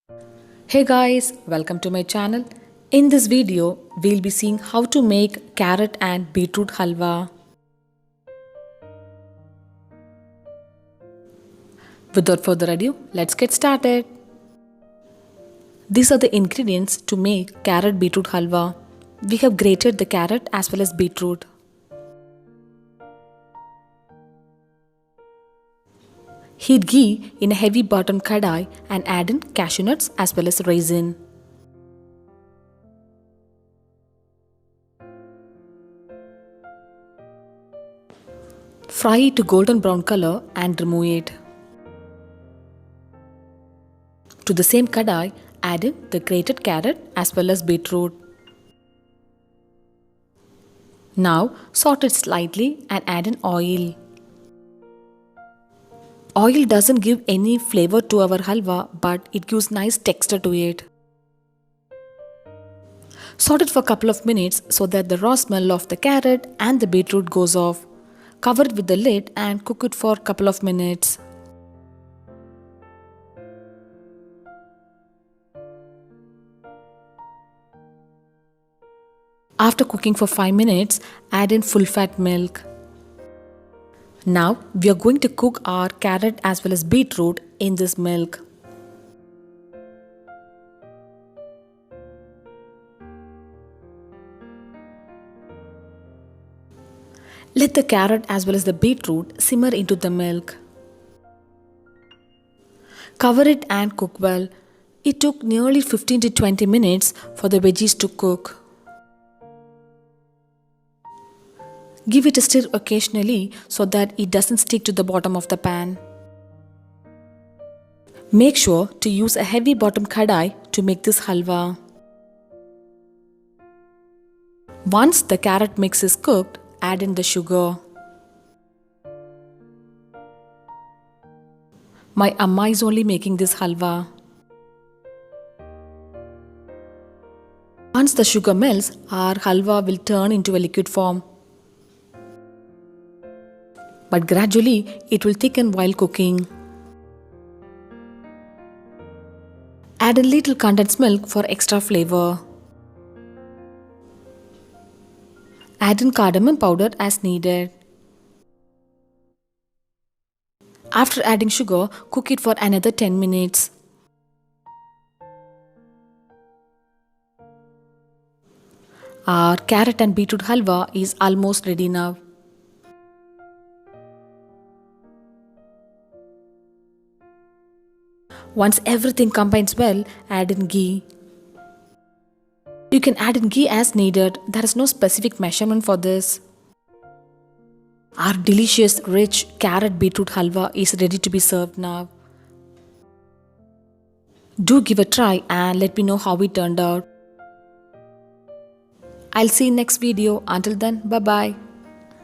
Hey guys, welcome to my channel. In this video, we'll be seeing how to make carrot and beetroot halwa. Without further ado, let's get started. These are the ingredients to make carrot beetroot halwa. We have grated the carrot as well as beetroot. Heat ghee in a heavy bottom kadai and add in cashew nuts as well as raisin. Fry it to golden brown color and remove it. To the same kadai, add in the grated carrot as well as beetroot. Now saute it slightly and add in oil. Oil doesn't give any flavor to our halwa, but it gives nice texture to it. Saute it for a couple of minutes so that the raw smell of the carrot and the beetroot goes off. Cover it with the lid and cook it for a couple of minutes. After cooking for 5 minutes, add in full fat milk. Now we are going to cook our carrot as well as beetroot in this milk. Let the carrot as well as the beetroot simmer into the milk. Cover it and cook well. It took nearly 15 to 20 minutes for the veggies to cook. Give it a stir occasionally so that it doesn't stick to the bottom of the pan. Make sure to use a heavy bottom kadai to make this halwa. Once the carrot mix is cooked, add in the sugar. My amma is only making this halwa. Once the sugar melts, our halwa will turn into a liquid form. But gradually it will thicken while cooking. Add a little condensed milk for extra flavor. Add in cardamom powder as needed. After adding sugar, cook it for another 10 minutes. Our carrot and beetroot halwa is almost ready now. Once everything combines well, add in ghee. You can add in ghee as needed. There is no specific measurement for this. Our delicious, rich carrot beetroot halwa is ready to be served now. Do give a try and let me know how it turned out. I'll see you in next video. Until then, bye bye.